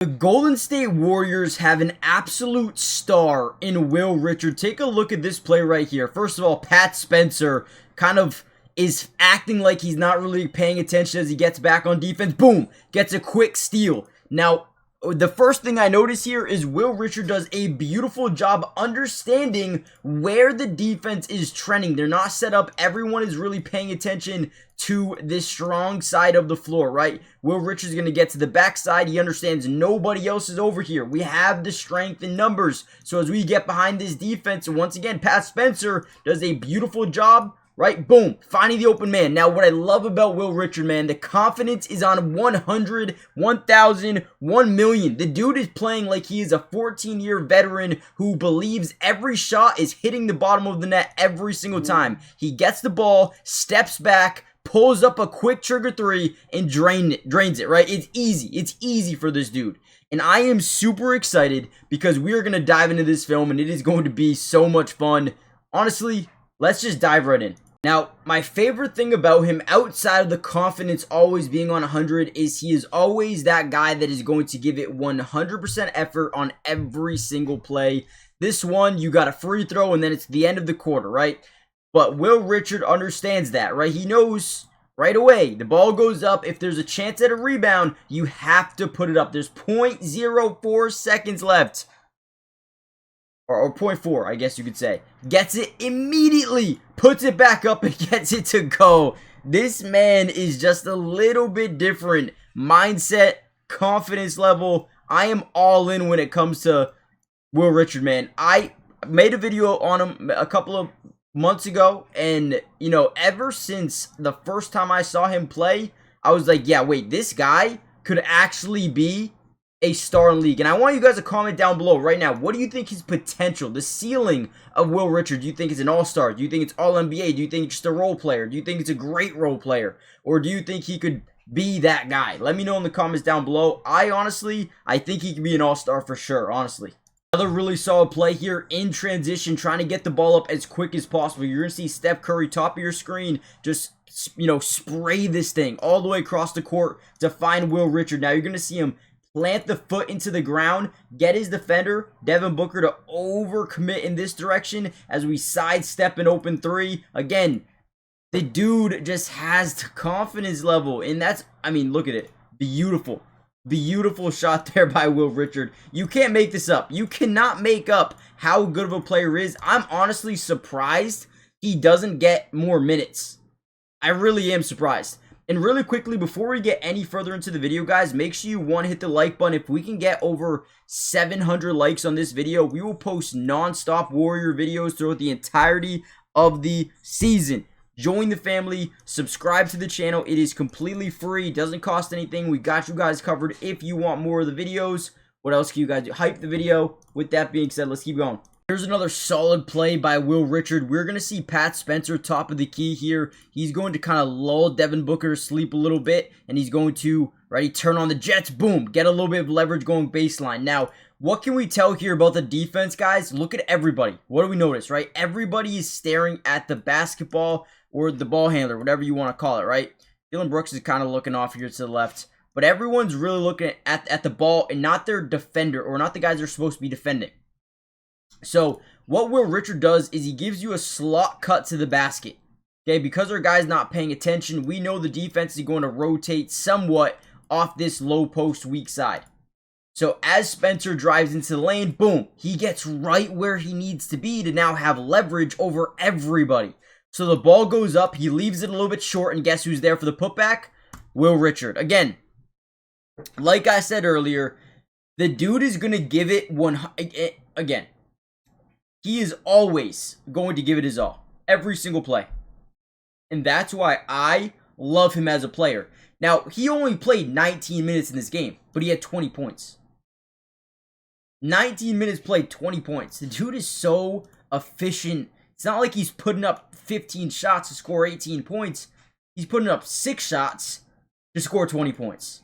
The Golden State Warriors have an absolute star in Will Richard. Take a look at this play right here. First of all, Pat Spencer kind of is acting like he's not really paying attention as he gets back on defense. Boom! Gets a quick steal. Now, the first thing I notice here is Will Richard does a beautiful job understanding where the defense is trending. They're not set up. Everyone is really paying attention to this strong side of the floor, right? Will Richard's going to get to the backside. He understands nobody else is over here. We have the strength in numbers. So as we get behind this defense, once again, Pat Spencer does a beautiful job. Right? Boom. Finding the open man. Now, what I love about Will Richard, man, the confidence is on 100, 1,000, 1 million. The dude is playing like he is a 14-year veteran who believes every shot is hitting the bottom of the net every single time. He gets the ball, steps back, pulls up a quick trigger three, and drains it, right? It's easy. It's easy for this dude. And I am super excited because we are going to dive into this film, and it is going to be so much fun. Honestly, let's just dive right in. Now, my favorite thing about him, outside of the confidence always being on 100, is he is always that guy that is going to give it 100% effort on every single play. This one, you got a free throw, and then it's the end of the quarter, right? But Will Richard understands that, right? He knows right away, the ball goes up. If there's a chance at a rebound, you have to put it up. There's 0.04 seconds left. Or 0.4, I guess you could say. Gets it immediately, puts it back up, and gets it to go. This man is just a little bit different. Mindset, confidence level. I am all in when it comes to Will Richard, man. I made a video on him a couple of months ago, and, you know, ever since the first time I saw him play, I was like, yeah, wait, this guy could actually be a star in the league. And I want you guys to comment down below right now. What do you think his potential, the ceiling of Will Richard? Do you think it's an all-star? Do you think it's all-NBA? Do you think it's just a role player? Do you think it's a great role player? Or do you think he could be that guy? Let me know in the comments down below. I think he could be an all-star for sure, honestly. Another really solid play here in transition, trying to get the ball up as quick as possible. You're going to see Steph Curry, top of your screen, just, you know, spray this thing all the way across the court to find Will Richard. Now you're going to see him plant the foot into the ground, get his defender, Devin Booker, to overcommit in this direction as we sidestep an open three. Again, the dude just has the confidence level, and that's, I mean, look at it. Beautiful. Beautiful shot there by Will Richard. You can't make this up. You cannot make up how good of a player he is. I'm honestly surprised he doesn't get more minutes. I really am surprised. And really quickly, before we get any further into the video, guys, make sure you hit the like button. If we can get over 700 likes on this video, we will post non-stop Warrior videos throughout the entirety of the season. Join the family, subscribe to the channel. It is completely free, doesn't cost anything. We got you guys covered if you want more of the videos. What else can you guys do? Hype the video. With that being said, let's keep going. Here's another solid play by Will Richard. We're going to see Pat Spencer top of the key here. He's going to kind of lull Devin Booker to sleep a little bit, and he's going to, ready, turn on the Jets. Boom, get a little bit of leverage going baseline. Now, what can we tell here about the defense, guys? Look at everybody. What do we notice, right? Everybody is staring at the basketball or the ball handler, whatever you want to call it, right? Dylan Brooks is kind of looking off here to the left. But everyone's really looking at the ball and not their defender, or not the guys they're supposed to be defending. So what Will Richard does is he gives you a slot cut to the basket. Okay, because our guy's not paying attention, we know the defense is going to rotate somewhat off this low post weak side. So as Spencer drives into the lane, boom, he gets right where he needs to be to now have leverage over everybody. So the ball goes up, he leaves it a little bit short, and guess who's there for the putback? Will Richard. Again, like I said earlier, the dude is going to give it again. He is always going to give it his all. Every single play. And that's why I love him as a player. Now, he only played 19 minutes in this game, but he had 20 points. 19 minutes played, 20 points. The dude is so efficient. It's not like he's putting up 15 shots to score 18 points. He's putting up 6 shots to score 20 points.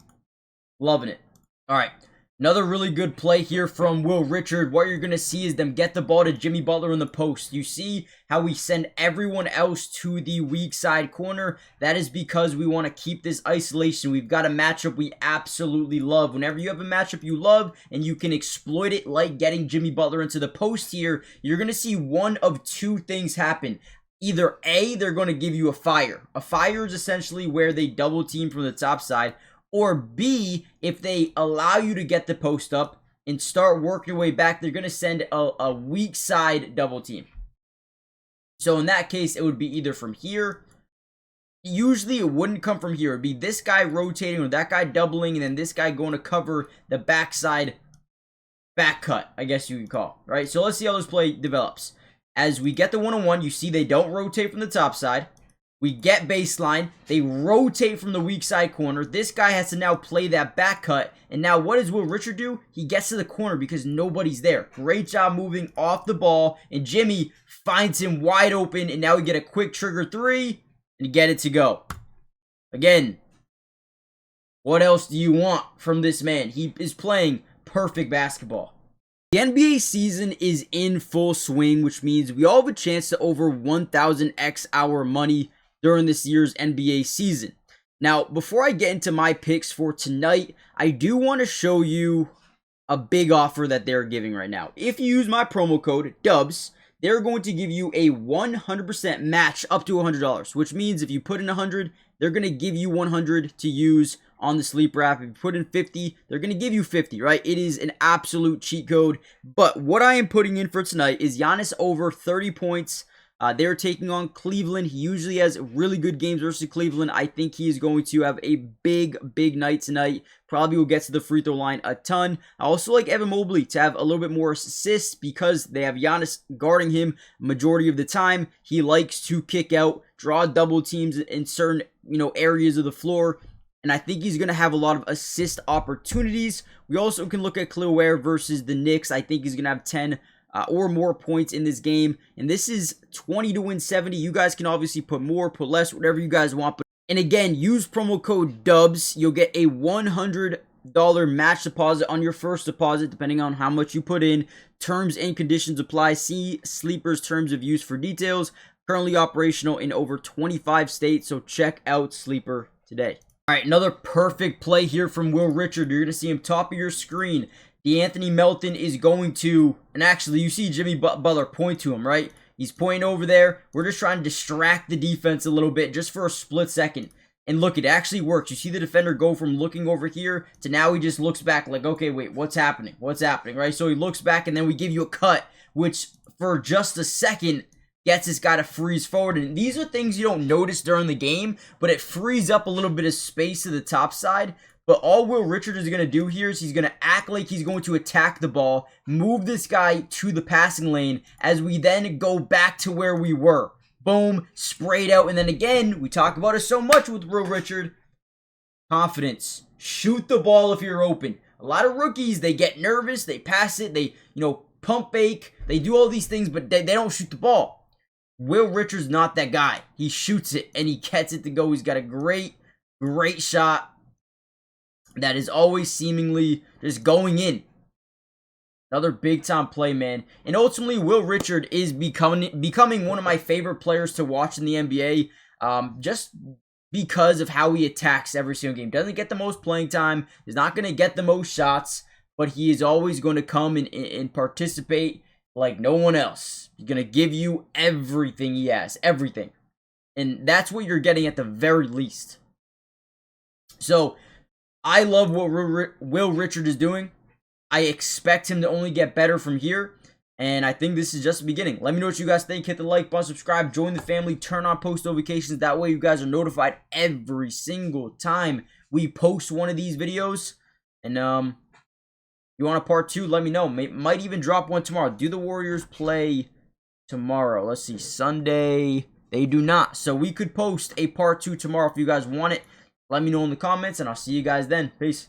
Loving it. All right. Another really good play here from Will Richard. What you're going to see is them get the ball to Jimmy Butler in the post. You see how we send everyone else to the weak side corner? That is because we want to keep this isolation. We've got a matchup we absolutely love. Whenever you have a matchup you love and you can exploit it, like getting Jimmy Butler into the post here, you're going to see one of two things happen. Either A, they're going to give you a fire. A fire is essentially where they double team from the top side. Or B, if they allow you to get the post up and start working your way back, they're going to send a weak side double team. So in that case, it would be either from here. Usually it wouldn't come from here. It would be this guy rotating or that guy doubling and then this guy going to cover the backside back cut, I guess you could call. Right? So let's see how this play develops. As we get the one-on-one, you see they don't rotate from the top side. We get baseline. They rotate from the weak side corner. This guy has to now play that back cut. And now what does Will Richard do? He gets to the corner because nobody's there. Great job moving off the ball. And Jimmy finds him wide open. And now we get a quick trigger three and get it to go. Again, what else do you want from this man? He is playing perfect basketball. The NBA season is in full swing, which means we all have a chance to over 1,000x our money during this year's NBA season. Now, before I get into my picks for tonight, I do want to show you a big offer that they're giving right now. If you use my promo code DUBS, they're going to give you a 100% match up to $100, which means if you put in 100, they're going to give you 100 to use on the Sleeper app. If you put in 50, they're going to give you 50, right? It is an absolute cheat code. But what I am putting in for tonight is Giannis over 30 points. They're taking on Cleveland. He usually has really good games versus Cleveland. I think he is going to have a big night tonight. Probably will get to the free throw line a ton. I also like Evan Mobley to have a little bit more assists because they have Giannis guarding him majority of the time. He likes to kick out, draw double teams in certain, areas of the floor. And I think he's going to have a lot of assist opportunities. We also can look at Khalil Ware versus the Knicks. I think he's going to have 10 or more points in this game. And this is 20 to win 70. You guys can obviously put more, put less, whatever you guys want. And again, use promo code DUBS. You'll get a $100 match deposit on your first deposit, depending on how much you put in. Terms and conditions apply. See Sleeper's terms of use for details. Currently operational in over 25 states, so check out Sleeper today. All right, another perfect play here from Will Richard. You're going to see him top of your screen. DeAnthony Melton is going to, and actually you see Jimmy Butler point to him, right? He's pointing over there. We're just trying to distract the defense a little bit just for a split second. And look, it actually works. You see the defender go from looking over here to now he just looks back like, okay, wait, what's happening? What's happening, right? So he looks back and then we give you a cut, which for just a second gets this guy to freeze forward. And these are things you don't notice during the game, but it frees up a little bit of space to the top side. But all Will Richard is going to do here is he's going to act like he's going to attack the ball, move this guy to the passing lane as we then go back to where we were. Boom, sprayed out. And then again, we talk about it so much with Will Richard. Confidence. Shoot the ball if you're open. A lot of rookies, they get nervous, they pass it, they, pump fake, they do all these things, but they don't shoot the ball. Will Richard's not that guy. He shoots it and he gets it to go. He's got a great shot that is always seemingly just going in. Another big time play, man. And ultimately, Will Richard is becoming one of my favorite players to watch in the NBA. Just because of how he attacks every single game. Doesn't get the most playing time. He's not going to get the most shots. But he is always going to come and participate like no one else. He's going to give you everything he has. Everything. And that's what you're getting at the very least. So, I love what Will Richard is doing. I expect him to only get better from here. And I think this is just the beginning. Let me know what you guys think. Hit the like button, subscribe, join the family, turn on post notifications. That way you guys are notified every single time we post one of these videos. And you want a part 2, let me know. Might even drop one tomorrow. Do the Warriors play tomorrow? Let's see. Sunday. They do not. So we could post a part 2 tomorrow if you guys want it. Let me know in the comments, and I'll see you guys then. Peace.